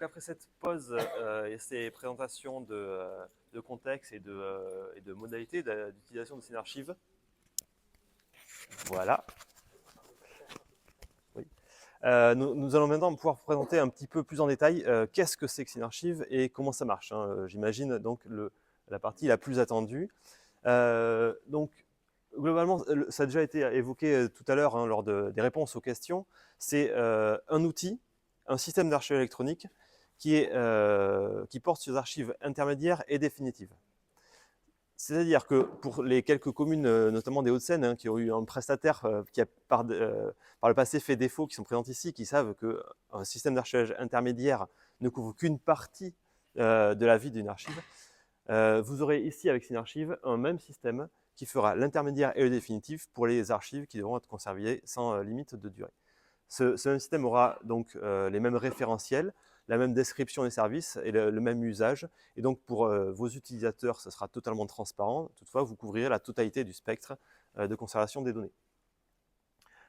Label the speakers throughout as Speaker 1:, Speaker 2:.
Speaker 1: Après cette pause et ces présentations de contexte et de modalités d'utilisation de Synarchive, voilà. Oui. Nous allons maintenant pouvoir vous présenter un petit peu plus en détail qu'est-ce que c'est que Synarchive et comment ça marche. J'imagine donc la partie la plus attendue. Donc, globalement, ça a déjà été évoqué tout à l'heure lors des réponses aux questions. C'est un outil, un système d'archives électroniques qui porte sur des archives intermédiaires et définitives. C'est-à-dire que pour les quelques communes, notamment des Hauts-de-Seine, qui ont eu un prestataire qui a par le passé fait défaut, qui sont présents ici, qui savent qu'un système d'archivage intermédiaire ne couvre qu'une partie de la vie d'une archive, vous aurez ici avec Synarchive un même système qui fera l'intermédiaire et le définitif pour les archives qui devront être conservées sans limite de durée. Ce même système aura donc les mêmes référentiels, la même description des services et le même usage. Et donc pour vos utilisateurs, ce sera totalement transparent. Toutefois, vous couvrirez la totalité du spectre de conservation des données.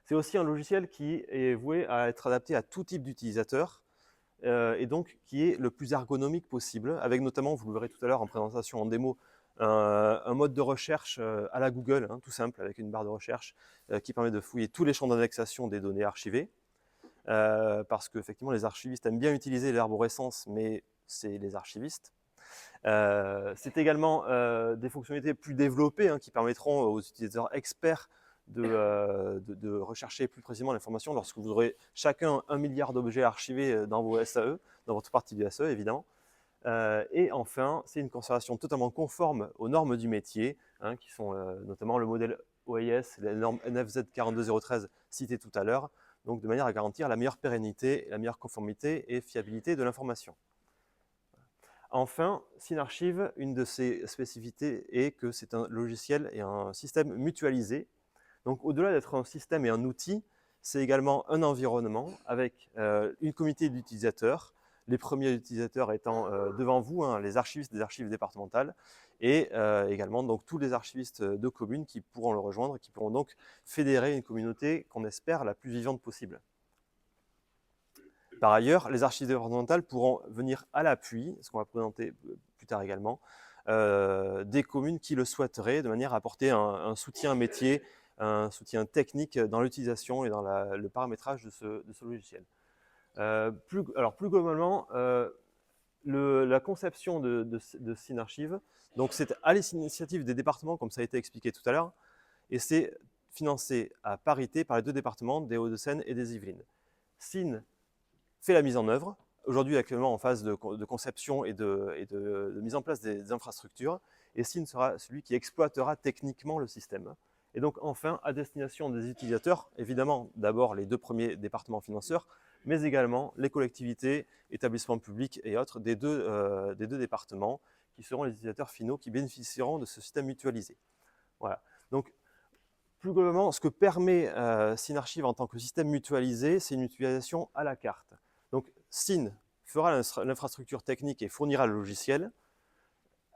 Speaker 1: C'est aussi un logiciel qui est voué à être adapté à tout type d'utilisateur et donc qui est le plus ergonomique possible, avec notamment, vous le verrez tout à l'heure en présentation, en démo, un mode de recherche à la Google, tout simple, avec une barre de recherche qui permet de fouiller tous les champs d'indexation des données archivées, parce qu'effectivement, les archivistes aiment bien utiliser l'arborescence, mais c'est les archivistes. C'est également des fonctionnalités plus développées qui permettront aux utilisateurs experts de rechercher plus précisément l'information lorsque vous aurez chacun 1 milliard d'objets archivés dans vos SAE, dans votre partie du SAE évidemment. Et enfin, c'est une conservation totalement conforme aux normes du métier, qui sont notamment le modèle OIS, la norme NFZ 42013 citée tout à l'heure, donc de manière à garantir la meilleure pérennité, la meilleure conformité et fiabilité de l'information. Enfin, Synarchive, une de ses spécificités est que c'est un logiciel et un système mutualisé. Donc au-delà d'être un système et un outil, c'est également un environnement avec une communauté d'utilisateurs, les premiers utilisateurs étant devant vous, les archivistes des archives départementales, et également donc, tous les archivistes de communes qui pourront le rejoindre, qui pourront donc fédérer une communauté qu'on espère la plus vivante possible. Par ailleurs, les archives départementales pourront venir à l'appui, ce qu'on va présenter plus tard également, des communes qui le souhaiteraient, de manière à apporter un soutien métier, un soutien technique dans l'utilisation et dans le paramétrage de ce logiciel. Plus globalement, la conception de Synarchive, donc c'est à l'initiative des départements, comme ça a été expliqué tout à l'heure, et c'est financé à parité par les deux départements des Hauts-de-Seine et des Yvelines. Syn fait la mise en œuvre, aujourd'hui actuellement en phase de conception et de mise en place des infrastructures, et Syn sera celui qui exploitera techniquement le système. Et donc enfin, à destination des utilisateurs, évidemment d'abord les deux premiers départements financeurs, mais également les collectivités, établissements publics et autres des deux départements qui seront les utilisateurs finaux qui bénéficieront de ce système mutualisé. Voilà. Donc, plus globalement, ce que permet Synarchive en tant que système mutualisé, c'est une utilisation à la carte. Donc, Syn fera l'infrastructure technique et fournira le logiciel.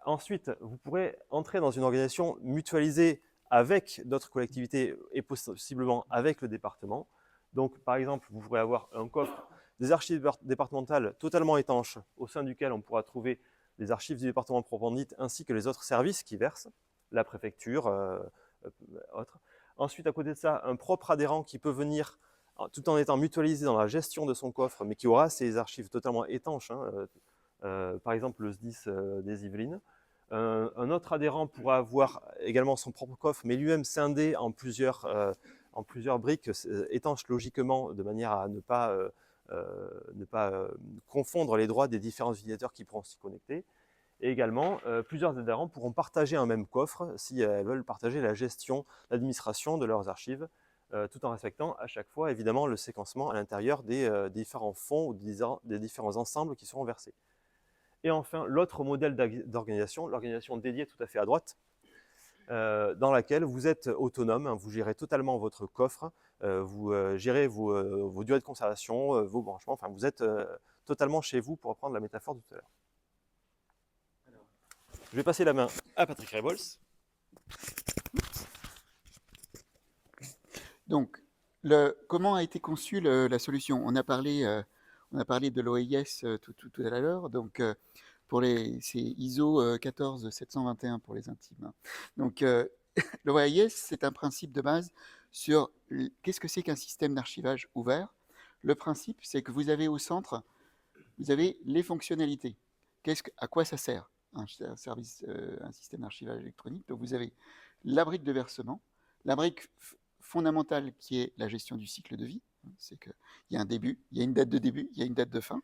Speaker 1: Ensuite, vous pourrez entrer dans une organisation mutualisée avec d'autres collectivités et possiblement avec le département. Donc, par exemple, vous pourrez avoir un coffre des archives départementales totalement étanches au sein duquel on pourra trouver les archives du département proprement dit ainsi que les autres services qui versent, la préfecture, autres. Ensuite, à côté de ça, un propre adhérent qui peut venir tout en étant mutualisé dans la gestion de son coffre, mais qui aura ses archives totalement étanches, par exemple le SDIS des Yvelines. Un autre adhérent pourra avoir également son propre coffre, mais lui-même scindé en plusieurs briques étanches logiquement, de manière à ne pas confondre les droits des différents utilisateurs qui pourront s'y connecter. Et également, plusieurs adhérents pourront partager un même coffre si elles veulent partager la gestion, l'administration de leurs archives, tout en respectant à chaque fois évidemment le séquencement à l'intérieur des différents fonds ou des différents ensembles qui seront versés. Et enfin, l'autre modèle d'organisation, l'organisation dédiée tout à fait à droite, dans laquelle vous êtes autonome, vous gérez totalement votre coffre, vous gérez vos durées de conservation, vos branchements, enfin vous êtes totalement chez vous pour reprendre la métaphore de tout à l'heure. Je vais passer la main à Patrick Rebols.
Speaker 2: Donc, comment a été conçue la solution? On a parlé On a parlé de l'OIS tout à l'heure, donc c'est ISO 14721 pour les intimes, hein. Donc l'OIS, c'est un principe de base sur qu'est-ce que c'est qu'un système d'archivage ouvert. Le principe, c'est que vous avez au centre, vous avez les fonctionnalités. À quoi ça sert un service, un système d'archivage électronique? Donc vous avez la brique de versement, la brique fondamentale qui est la gestion du cycle de vie. C'est qu'il y a un début, il y a une date de début, il y a une date de fin.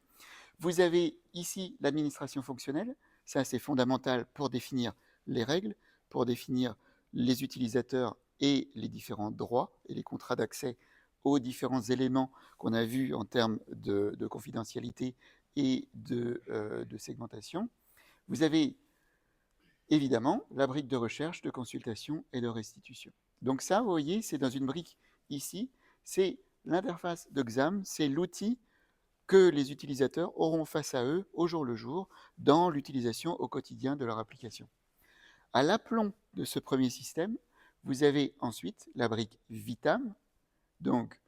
Speaker 2: Vous avez ici l'administration fonctionnelle. Ça, c'est fondamental pour définir les règles, pour définir les utilisateurs et les différents droits et les contrats d'accès aux différents éléments qu'on a vus en termes de confidentialité et de segmentation. Vous avez évidemment la brique de recherche, de consultation et de restitution. Donc ça, vous voyez, c'est dans une brique ici, c'est l'interface de XAMPP, c'est l'outil que les utilisateurs auront face à eux au jour le jour dans l'utilisation au quotidien de leur application. À l'aplomb de ce premier système, vous avez ensuite la brique Vitam, donc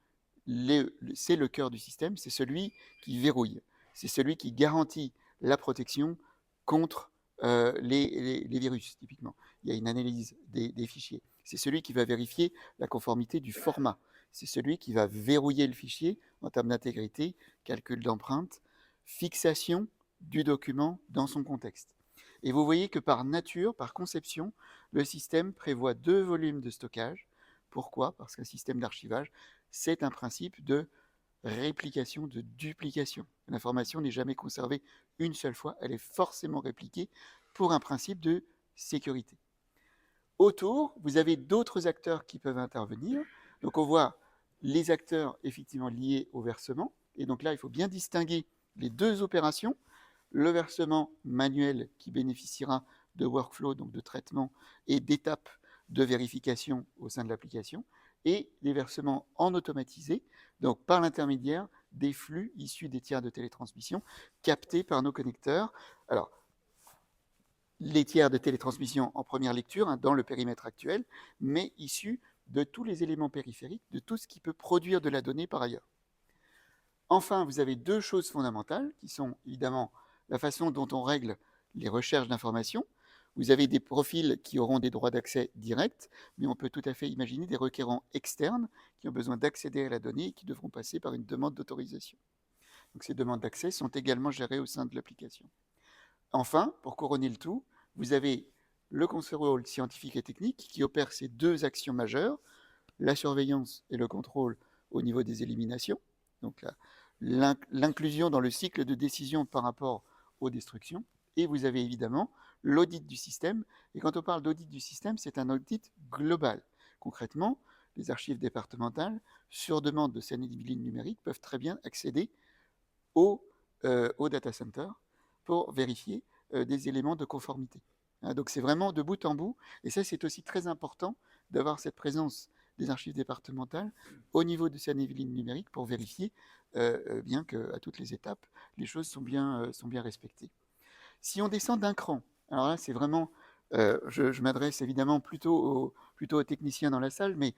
Speaker 2: c'est le cœur du système, c'est celui qui verrouille, c'est celui qui garantit la protection contre les virus, typiquement. Il y a une analyse des fichiers. C'est celui qui va vérifier la conformité du format. C'est celui qui va verrouiller le fichier en termes d'intégrité, calcul d'empreinte, fixation du document dans son contexte. Et vous voyez que par nature, par conception, le système prévoit 2 volumes de stockage. Pourquoi? Parce qu'un système d'archivage, c'est un principe de réplication, de duplication. L'information n'est jamais conservée une seule fois, elle est forcément répliquée pour un principe de sécurité. Autour, vous avez d'autres acteurs qui peuvent intervenir. Donc on voit les acteurs effectivement liés au versement. Et donc là, il faut bien distinguer les deux opérations. Le versement manuel qui bénéficiera de workflow, donc de traitement et d'étapes de vérification au sein de l'application, et les versements en automatisé, donc par l'intermédiaire des flux issus des tiers de télétransmission captés par nos connecteurs. Alors, les tiers de télétransmission en première lecture, hein, dans le périmètre actuel, mais issus de tous les éléments périphériques, de tout ce qui peut produire de la donnée par ailleurs. Enfin, vous avez deux choses fondamentales qui sont évidemment la façon dont on règle les recherches d'informations. Vous avez des profils qui auront des droits d'accès directs, mais on peut tout à fait imaginer des requérants externes qui ont besoin d'accéder à la donnée et qui devront passer par une demande d'autorisation. Donc ces demandes d'accès sont également gérées au sein de l'application. Enfin, pour couronner le tout, vous avez le contrôle scientifique et technique qui opère ces deux actions majeures, la surveillance et le contrôle au niveau des éliminations, donc l'inclusion dans le cycle de décision par rapport aux destructions, et vous avez évidemment l'audit du système, et quand on parle d'audit du système, c'est un audit global. Concrètement, les archives départementales, sur demande de Seine-et-Yvelines numérique, peuvent très bien accéder au data center pour vérifier des éléments de conformité. Donc c'est vraiment de bout en bout, et ça c'est aussi très important d'avoir cette présence des archives départementales au niveau de Seine-et-Yvelines numérique pour vérifier bien qu'à toutes les étapes, les choses sont bien respectées. Si on descend d'un cran, alors là c'est vraiment, je m'adresse évidemment plutôt aux techniciens dans la salle, mais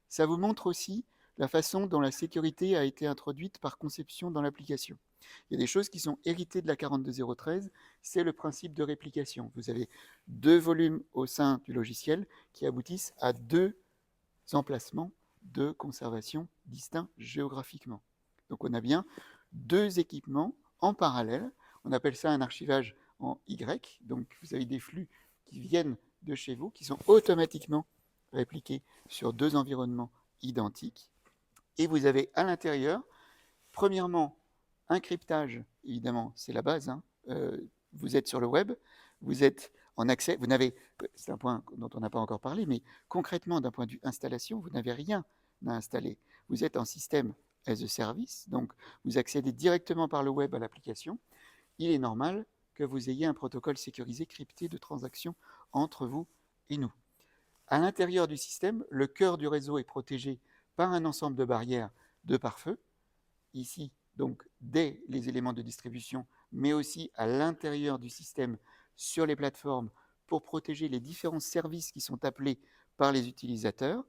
Speaker 2: ça vous montre aussi la façon dont la sécurité a été introduite par conception dans l'application. Il y a des choses qui sont héritées de la 42013, c'est le principe de réplication. Vous avez deux volumes au sein du logiciel qui aboutissent à deux emplacements de conservation distincts géographiquement. Donc on a bien deux équipements en parallèle. On appelle ça un archivage en Y. Donc vous avez des flux qui viennent de chez vous, qui sont automatiquement répliqués sur deux environnements identiques. Et vous avez à l'intérieur, premièrement, un cryptage, évidemment, c'est la base. Hein. Vous êtes sur le web, vous êtes en accès, vous n'avez, c'est un point dont on n'a pas encore parlé, mais concrètement, d'un point de vue installation, vous n'avez rien à installer. Vous êtes en système as a service, donc vous accédez directement par le web à l'application. Il est normal que vous ayez un protocole sécurisé crypté de transaction entre vous et nous. À l'intérieur du système, le cœur du réseau est protégé par un ensemble de barrières de pare-feu. Ici, donc, dès les éléments de distribution, mais aussi à l'intérieur du système, sur les plateformes, pour protéger les différents services qui sont appelés par les utilisateurs.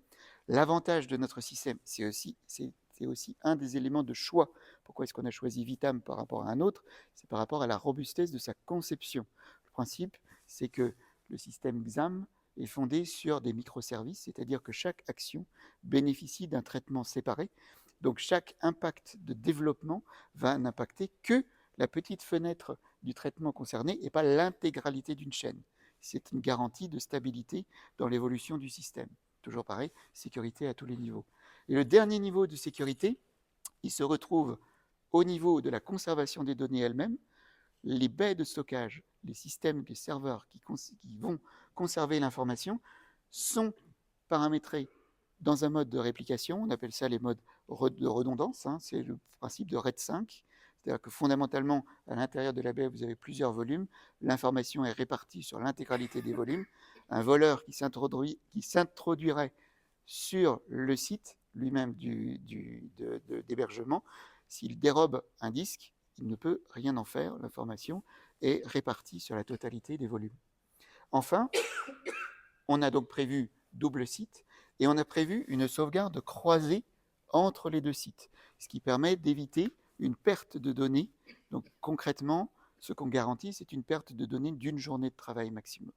Speaker 2: L'avantage de notre système, c'est c'est aussi un des éléments de choix. Pourquoi est-ce qu'on a choisi Vitam par rapport à un autre? C'est par rapport à la robustesse de sa conception. Le principe, c'est que le système XAM est fondé sur des microservices, c'est-à-dire que chaque action bénéficie d'un traitement séparé. Donc chaque impact de développement va n'impacter que la petite fenêtre du traitement concerné et pas l'intégralité d'une chaîne. C'est une garantie de stabilité dans l'évolution du système. Toujours pareil, sécurité à tous les niveaux. Et le dernier niveau de sécurité, il se retrouve au niveau de la conservation des données elles-mêmes. Les baies de stockage, les systèmes, les serveurs qui vont conserver l'information sont paramétrés dans un mode de réplication. On appelle ça les modes de redondance. C'est le principe de RAID 5. C'est-à-dire que fondamentalement, à l'intérieur de la baie, vous avez plusieurs volumes. L'information est répartie sur l'intégralité des volumes. Un voleur qui s'introduirait sur le site lui-même d'hébergement, s'il dérobe un disque, il ne peut rien en faire. L'information est répartie sur la totalité des volumes. Enfin, on a donc prévu double site et on a prévu une sauvegarde croisée entre les deux sites, ce qui permet d'éviter une perte de données. Donc concrètement, ce qu'on garantit, c'est une perte de données d'une journée de travail maximum.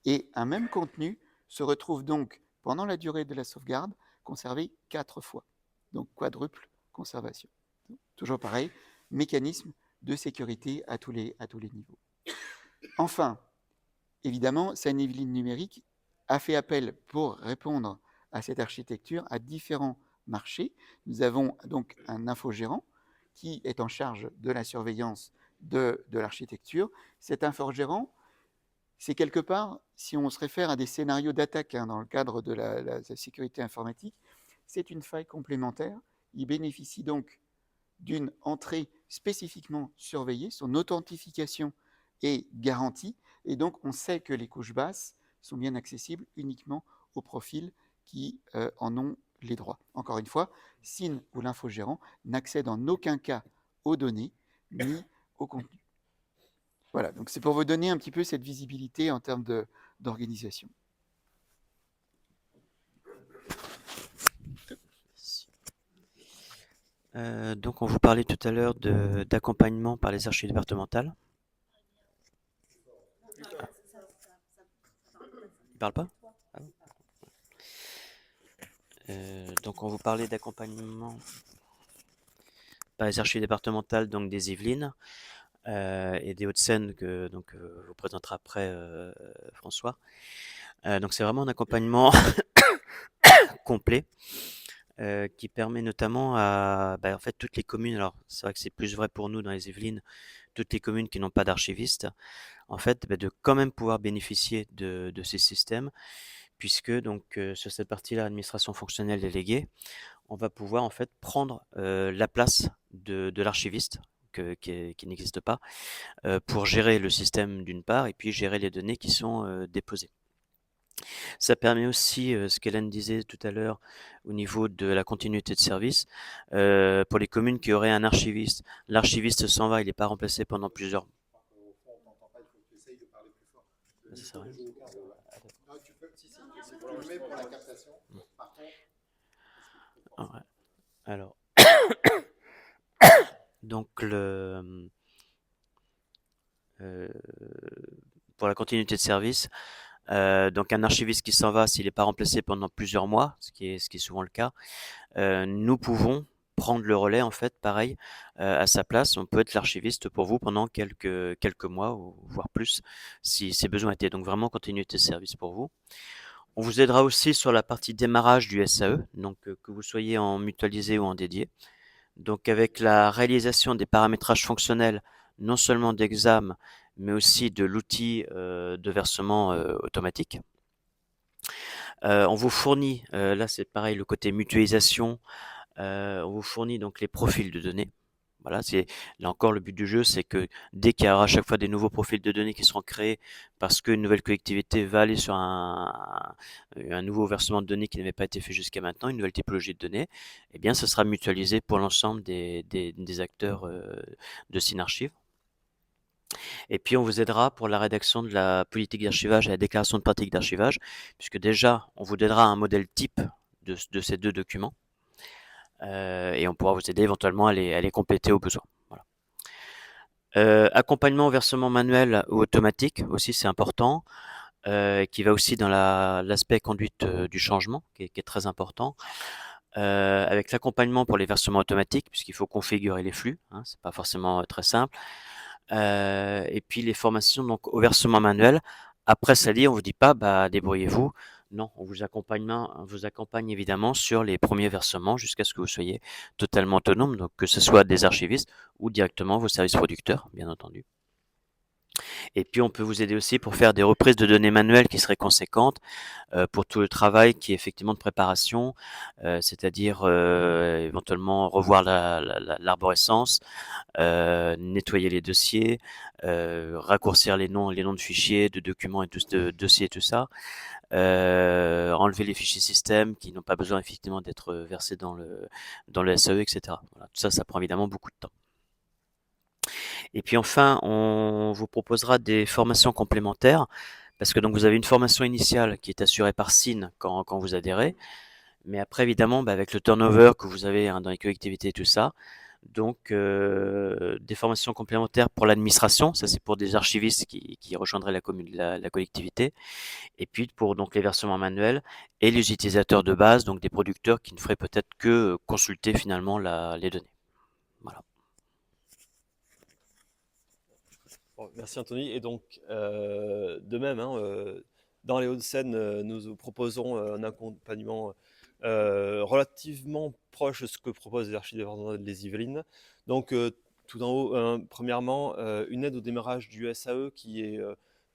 Speaker 2: Et un même contenu se retrouve donc, pendant la durée de la sauvegarde, conservé 4 fois. Donc quadruple conservation. Toujours pareil, mécanisme de sécurité à tous les niveaux. Enfin, évidemment, Sunnyville Numérique a fait appel pour répondre à cette architecture à différents marchés. Nous avons donc un infogérant qui est en charge de la surveillance de l'architecture. Cet infogérant, c'est quelque part, si on se réfère à des scénarios d'attaque dans le cadre de la sécurité informatique, c'est une faille complémentaire. Il bénéficie donc d'une entrée spécifiquement surveillée, son authentification est garantie, et donc on sait que les couches basses sont bien accessibles uniquement aux profils qui en ont les droits. Encore une fois, SIN ou l'infogérant n'accède en aucun cas aux données ni au contenu. Voilà, donc c'est pour vous donner un petit peu cette visibilité en termes d'organisation.
Speaker 3: Donc on vous parlait tout à l'heure d'accompagnement par les archives départementales. Ah. Il parle pas? Ah. Donc on vous parlait d'accompagnement par les archives départementales donc des Yvelines et des Hauts-de-Seine que donc vous présentera après François. Donc c'est vraiment un accompagnement complet. Qui permet notamment à en fait toutes les communes, alors c'est vrai que c'est plus vrai pour nous dans les Yvelines, toutes les communes qui n'ont pas d'archiviste, en fait de quand même pouvoir bénéficier de ces systèmes, puisque donc sur cette partie-là, administration fonctionnelle déléguée, on va pouvoir en fait prendre la place de l'archiviste qui n'existe pas pour gérer le système d'une part et puis gérer les données qui sont déposées. Ça permet aussi, ce qu'Hélène disait tout à l'heure, au niveau de la continuité de service, pour les communes qui auraient un archiviste. L'archiviste s'en va, il n'est pas remplacé pendant plusieurs... Ça ouais. Alors, donc pour la continuité de service, donc un archiviste qui s'en va, s'il n'est pas remplacé pendant plusieurs mois, ce qui est souvent le cas, nous pouvons prendre le relais en fait, pareil, à sa place. On peut être l'archiviste pour vous pendant quelques mois, ou voire plus, si besoin était. Donc vraiment continuité de service pour vous. On vous aidera aussi sur la partie démarrage du SAE, donc que vous soyez en mutualisé ou en dédié. Donc avec la réalisation des paramétrages fonctionnels, non seulement d'examen, mais aussi de l'outil de versement automatique. On vous fournit, là c'est pareil, le côté mutualisation, on vous fournit donc les profils de données. Voilà, c'est là encore le but du jeu, c'est que dès qu'il y aura à chaque fois des nouveaux profils de données qui seront créés parce qu'une nouvelle collectivité va aller sur un nouveau versement de données qui n'avait pas été fait jusqu'à maintenant, une nouvelle typologie de données, eh bien, ce sera mutualisé pour l'ensemble des acteurs de Synarchive. Et puis, on vous aidera pour la rédaction de la politique d'archivage et la déclaration de pratique d'archivage, puisque déjà, on vous donnera un modèle type de ces deux documents. et on pourra vous aider éventuellement à les compléter au besoin. Voilà. Accompagnement au versement manuel ou automatique aussi, c'est important, qui va aussi dans l'aspect conduite du changement, qui est très important. Avec l'accompagnement pour les versements automatiques, puisqu'il faut configurer les flux, hein, c'est pas forcément très simple. Et puis les formations donc au versement manuel. Après, ça dit, on vous dit pas, bah débrouillez-vous. Non, on vous accompagne évidemment sur les premiers versements jusqu'à ce que vous soyez totalement autonome, donc que ce soit des archivistes ou directement vos services producteurs, bien entendu. Et puis, on peut vous aider aussi pour faire des reprises de données manuelles qui seraient conséquentes, pour tout le travail qui est effectivement de préparation, c'est-à-dire éventuellement revoir l'arborescence, nettoyer les dossiers, raccourcir les noms de fichiers, de documents et de dossiers et tout ça, enlever les fichiers système qui n'ont pas besoin effectivement d'être versés dans le SAE, etc. Voilà, tout ça, ça prend évidemment beaucoup de temps. Et puis enfin, on vous proposera des formations complémentaires parce que donc vous avez une formation initiale qui est assurée par SIN quand vous adhérez, mais après évidemment, avec le turnover que vous avez dans les collectivités et tout ça, donc des formations complémentaires pour l'administration, ça c'est pour des archivistes qui rejoindraient la collectivité, et puis pour donc les versements manuels et les utilisateurs de base, donc des producteurs qui ne feraient peut-être que consulter finalement les données. Voilà.
Speaker 1: Bon, merci Anthony. Et donc, de même, hein, dans les Hauts-de-Seine, nous proposons un accompagnement relativement proche de ce que proposent les archives départementales des Yvelines. Donc, tout en haut, premièrement, une aide au démarrage du SAE qui est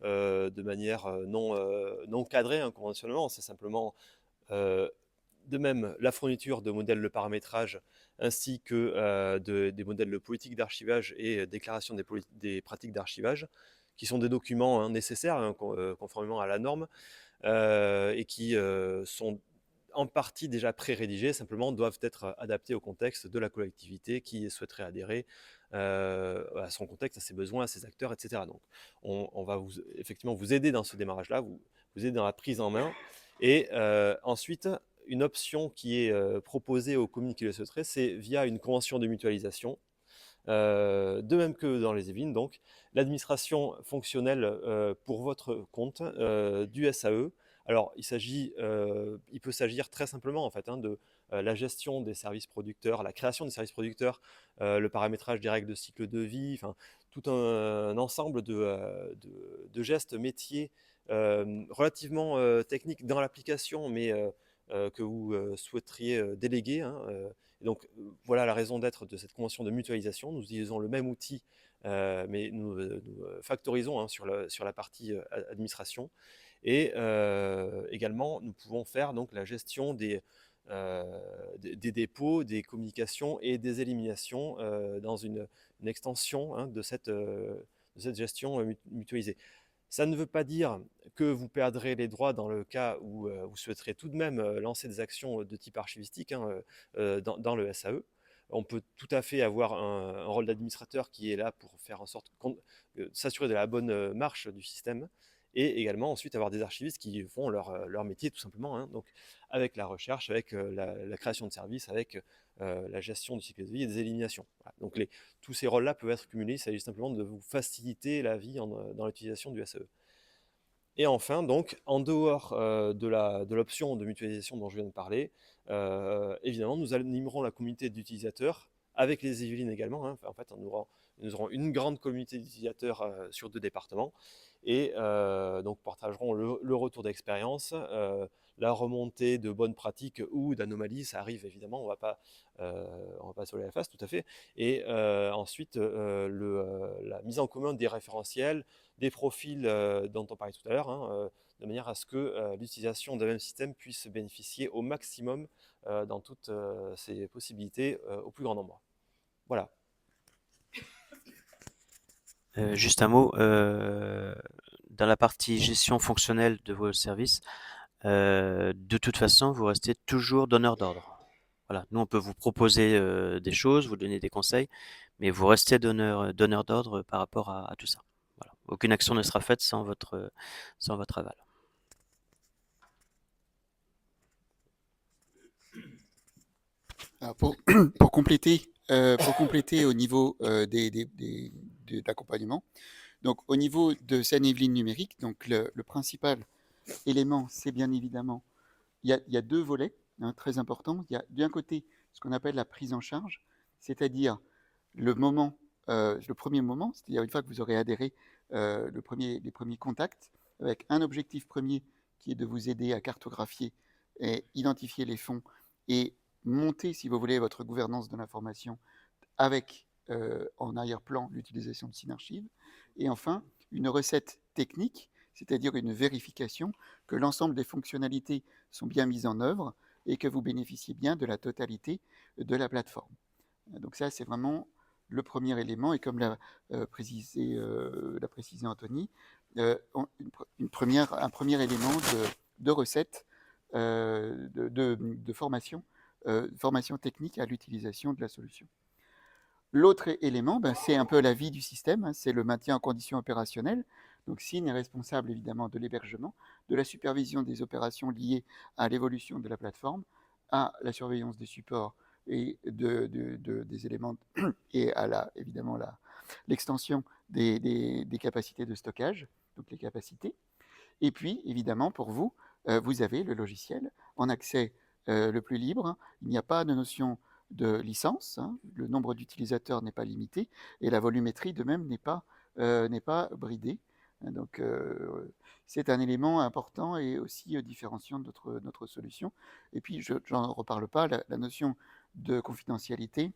Speaker 1: de manière non cadrée, hein, conventionnellement. C'est simplement euh, de même, la fourniture de modèles de paramétrage ainsi que des modèles de politique d'archivage et déclaration des pratiques d'archivage, qui sont des documents nécessaires, hein, conformément à la norme, et qui sont en partie déjà pré-rédigés, simplement doivent être adaptés au contexte de la collectivité qui souhaiterait adhérer à son contexte, à ses besoins, à ses acteurs, etc. Donc, on va effectivement vous aider dans ce démarrage-là, vous aider dans la prise en main. Et ensuite, une option qui est proposée aux communes qui le souhaiteraient, c'est via une convention de mutualisation. De même que dans les Yvelines, donc, l'administration fonctionnelle pour votre compte du SAE. Alors, il peut s'agir très simplement en fait, hein, de la gestion des services producteurs, la création des services producteurs, le paramétrage des règles de cycle de vie, enfin, tout un ensemble de gestes métiers relativement techniques dans l'application, mais que vous souhaiteriez déléguer, hein, donc voilà la raison d'être de cette convention de mutualisation. Nous utilisons le même outil, mais nous factorisons, hein, sur la partie administration. Et également, nous pouvons faire donc la gestion des dépôts, des communications et des éliminations dans une extension, hein, de cette gestion mutualisée. Ça ne veut pas dire que vous perdrez les droits dans le cas où vous souhaiterez tout de même lancer des actions de type archivistique, hein, dans le SAE. On peut tout à fait avoir un rôle d'administrateur qui est là pour faire en sorte s'assurer de la bonne marche du système, et également ensuite avoir des archivistes qui font leur métier tout simplement, hein, donc avec la recherche, avec la création de services, avec la gestion du cycle de vie et des éliminations. Voilà. Donc tous ces rôles-là peuvent être cumulés, il s'agit simplement de vous faciliter la vie dans l'utilisation du SAE. Et enfin, donc, en dehors de l'option de mutualisation dont je viens de parler, évidemment, nous animerons la communauté d'utilisateurs avec les Yvelines également, hein. En fait, nous aurons une grande communauté d'utilisateurs sur 2 départements, et donc partagerons le retour d'expérience, la remontée de bonnes pratiques ou d'anomalies. Ça arrive évidemment, on va pas se lever la face, tout à fait. Et ensuite, la mise en commun des référentiels, des profils dont on parlait tout à l'heure, hein, de manière à ce que l'utilisation d'un même système puisse bénéficier au maximum dans toutes ses possibilités au plus grand nombre. Voilà.
Speaker 3: Juste un mot, dans la partie gestion fonctionnelle de vos services, de toute façon, vous restez toujours donneur d'ordre. Voilà, nous on peut vous proposer des choses, vous donner des conseils, mais vous restez donneur d'ordre par rapport à tout ça. Voilà. Aucune action ne sera faite sans votre aval.
Speaker 2: Alors pour compléter au niveau de l'accompagnement, donc au niveau de Seine-et-Yvelines numérique, donc le principal élément, c'est bien évidemment, il y a deux volets très importants. Il y a d'un côté ce qu'on appelle la prise en charge, c'est-à-dire le premier moment, c'est-à-dire une fois que vous aurez adhéré, les premiers contacts, avec un objectif premier qui est de vous aider à cartographier et identifier les fonds et monter, si vous voulez, votre gouvernance de l'information avec en arrière-plan l'utilisation de Synarchive. Et enfin, une recette technique, c'est-à-dire une vérification que l'ensemble des fonctionnalités sont bien mises en œuvre et que vous bénéficiez bien de la totalité de la plateforme. Donc ça, c'est vraiment le premier élément. Et comme l'a précisé Anthony, un premier élément de recette de formation technique à l'utilisation de la solution. L'autre élément, c'est un peu la vie du système, c'est le maintien en condition opérationnelle. Donc SIN est responsable évidemment de l'hébergement, de la supervision des opérations liées à l'évolution de la plateforme, à la surveillance des supports et des éléments et à évidemment l'extension des capacités de stockage, donc les capacités. Et puis évidemment pour vous, vous avez le logiciel en accès le plus libre. Il n'y a pas de notion de licence, le nombre d'utilisateurs n'est pas limité et la volumétrie de même n'est pas bridée. Donc c'est un élément important et aussi différenciant de notre solution. Et puis j'en reparle pas, la notion de confidentialité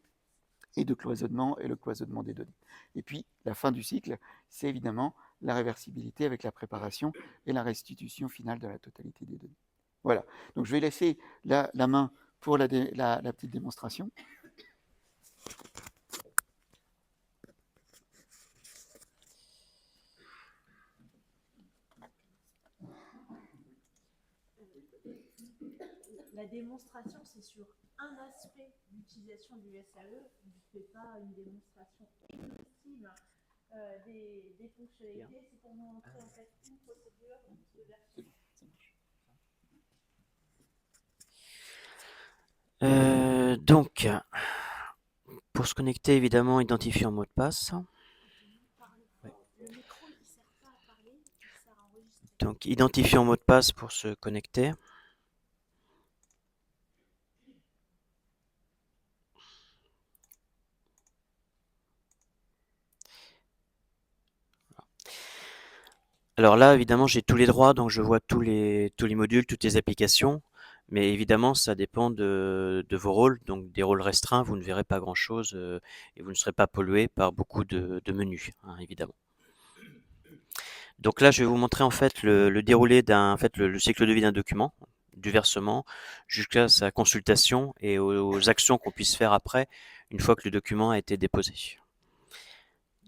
Speaker 2: et de cloisonnement et le cloisonnement des données. Et puis la fin du cycle, c'est évidemment la réversibilité avec la préparation et la restitution finale de la totalité des données. Voilà, donc je vais laisser la main pour la petite démonstration.
Speaker 4: La démonstration, c'est sur un aspect d'utilisation du SAE. Je ne fais pas une démonstration exhaustive des fonctionnalités. C'est pour vous montrer en fait une procédure de version.
Speaker 3: Donc, pour se connecter, évidemment, identifier un mot de passe. Ouais. Donc, identifier un mot de passe pour se connecter. Alors là, évidemment, j'ai tous les droits, donc je vois tous les modules, toutes les applications. Mais évidemment, ça dépend de vos rôles. Donc des rôles restreints, vous ne verrez pas grand-chose et vous ne serez pas pollué par beaucoup de menus, évidemment. Donc là, je vais vous montrer en fait le déroulé le cycle de vie d'un document, du versement jusqu'à sa consultation et aux actions qu'on puisse faire après, une fois que le document a été déposé.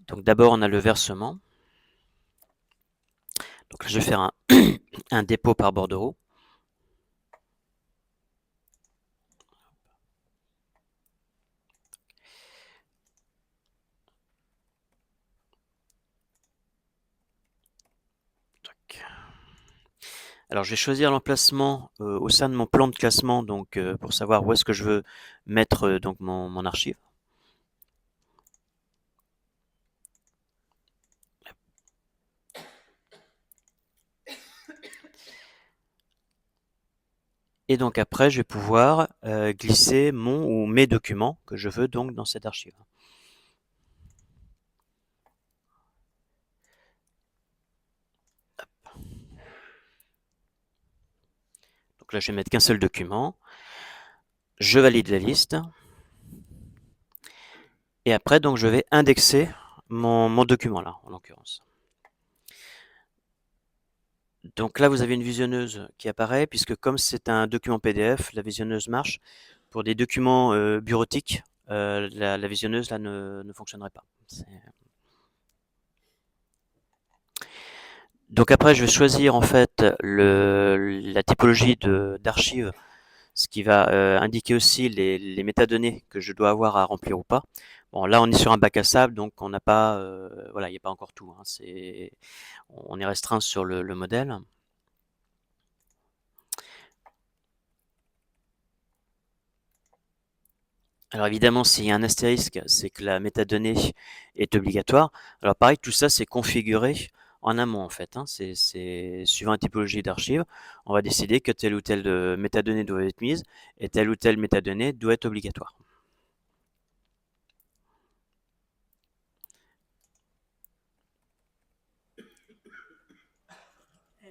Speaker 3: Donc d'abord, on a le versement. Donc là, je vais faire un dépôt par bordereau. Alors, je vais choisir l'emplacement au sein de mon plan de classement, donc pour savoir où est-ce que je veux mettre donc mon archive. Et donc après, je vais pouvoir glisser mon ou mes documents que je veux donc dans cette archive. Donc là, je vais mettre qu'un seul document. Je valide la liste. Et après, donc, je vais indexer mon document là, en l'occurrence. Donc là, vous avez une visionneuse qui apparaît, puisque comme c'est un document PDF, la visionneuse marche. Pour des documents bureautiques, la visionneuse là ne fonctionnerait pas. Donc après, je vais choisir en fait la typologie d'archive, ce qui va indiquer aussi les métadonnées que je dois avoir à remplir ou pas. Bon, là, on est sur un bac à sable, donc on n'a pas, voilà, il n'y a pas encore tout. On est restreint sur le modèle. Alors évidemment, s'il y a un astérisque, c'est que la métadonnée est obligatoire. Alors pareil, tout ça, c'est configuré en amont en fait. C'est suivant la typologie d'archive, on va décider que telle ou telle métadonnée doit être mise et telle ou telle métadonnée doit être obligatoire.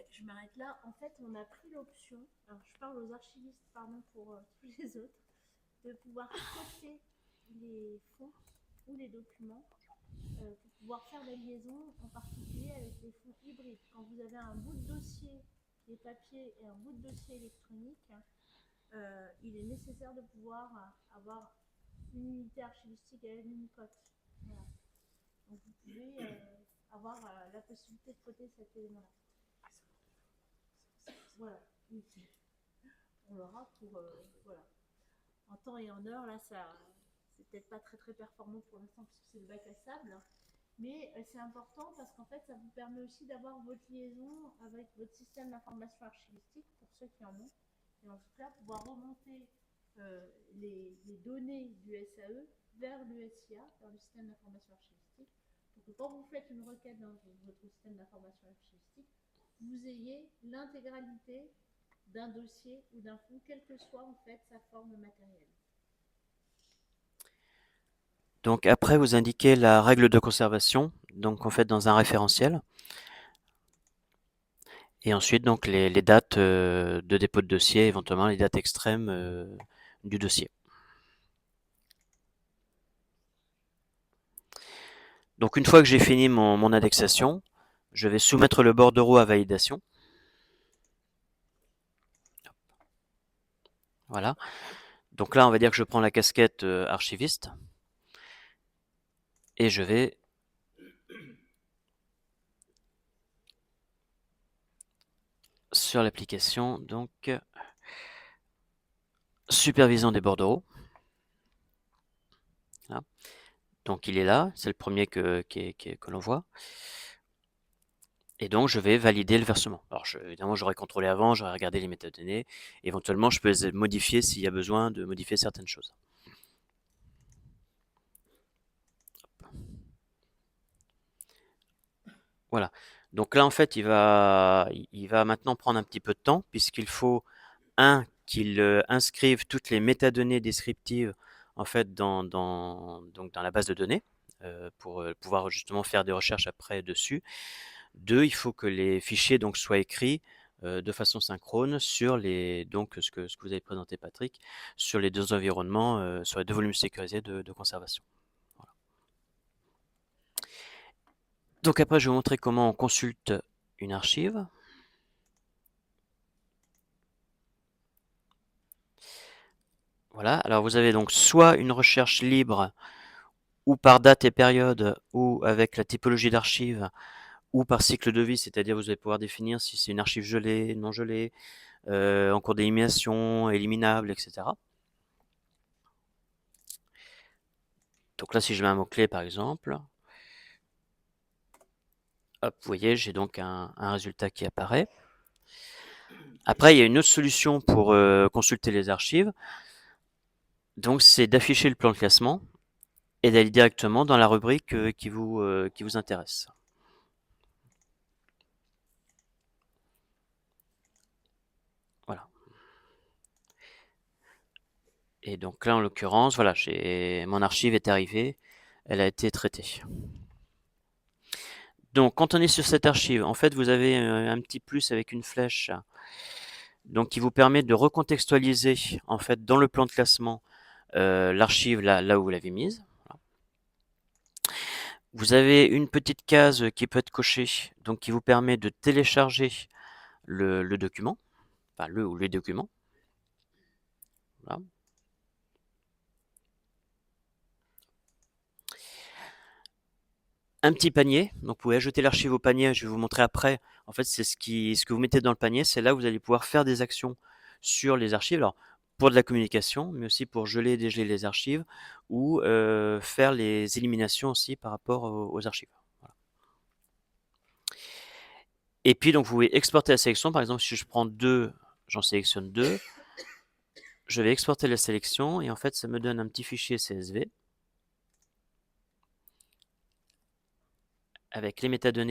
Speaker 4: Je m'arrête là. En fait, on a pris l'option, alors je parle aux archivistes, pardon pour tous les autres, de pouvoir cocher les fonds ou les documents pour pouvoir faire la liaison, en particulier avec les fonds hybrides. Quand vous avez un bout de dossier qui est papier et un bout de dossier électronique, il est nécessaire de pouvoir avoir une unité archivistique avec une cote. Voilà. Donc vous pouvez avoir la possibilité de coter cet élément-là. Voilà. Oui. On l'aura pour voilà. En temps et en heure, là, ça, c'est peut-être pas très très performant pour l'instant parce que c'est le bac à sable, mais c'est important parce qu'en fait, ça vous permet aussi d'avoir votre liaison avec votre système d'information archivistique pour ceux qui en ont, et en tout cas pouvoir remonter les données du SAE vers l'USIA, vers le système d'information archivistique, pour que quand vous faites une requête dans votre système d'information archivistique, vous ayez l'intégralité d'un dossier ou d'un fonds, quelle que soit en fait sa forme matérielle.
Speaker 3: Donc après, vous indiquez la règle de conservation, donc en fait dans un référentiel. Et ensuite, donc les dates de dépôt de dossier, éventuellement les dates extrêmes du dossier. Donc une fois que j'ai fini mon indexation, je vais soumettre le bordereau à validation. Voilà. Donc là, on va dire que je prends la casquette archiviste et je vais sur l'application, donc supervision des bordereaux. Voilà. Donc il est là, c'est le premier que l'on voit. Et donc je vais valider le versement. Alors évidemment, j'aurais contrôlé avant, j'aurais regardé les métadonnées. Éventuellement, je peux les modifier s'il y a besoin de modifier certaines choses. Voilà. Donc là, en fait, il va maintenant prendre un petit peu de temps puisqu'il faut, qu'il inscrive toutes les métadonnées descriptives en fait donc dans la base de données pour pouvoir justement faire des recherches après dessus. 2, il faut que les fichiers donc soient écrits de façon synchrone sur donc ce que vous avez présenté Patrick, sur les deux environnements, sur les deux volumes sécurisés de conservation. Voilà. Donc après, je vais vous montrer comment on consulte une archive. Voilà, alors vous avez donc soit une recherche libre ou par date et période ou avec la typologie d'archive ou par cycle de vie, c'est-à-dire vous allez pouvoir définir si c'est une archive gelée, non gelée, en cours d'élimination, éliminable, etc. Donc là, si je mets un mot-clé par exemple, hop, vous voyez, j'ai donc un résultat qui apparaît. Après, il y a une autre solution pour consulter les archives. Donc, c'est d'afficher le plan de classement et d'aller directement dans la rubrique qui vous intéresse. Voilà. Et donc là, en l'occurrence, voilà, mon archive est arrivée, elle a été traitée. Donc, quand on est sur cette archive, en fait, vous avez un petit plus avec une flèche, donc qui vous permet de recontextualiser en fait dans le plan de classement l'archive là où vous l'avez mise. Voilà. Vous avez une petite case qui peut être cochée, donc qui vous permet de télécharger le document, enfin le ou les documents. Voilà. Un petit panier, donc vous pouvez ajouter l'archive au panier, je vais vous montrer après. En fait, c'est ce que vous mettez dans le panier, c'est là où vous allez pouvoir faire des actions sur les archives. Alors, pour de la communication, mais aussi pour geler et dégeler les archives ou faire les éliminations aussi par rapport aux archives. Voilà. Et puis, donc, vous pouvez exporter la sélection. Par exemple, si je prends 2, j'en sélectionne 2. je vais exporter la sélection et en fait, ça me donne un petit fichier CSV avec les métadonnées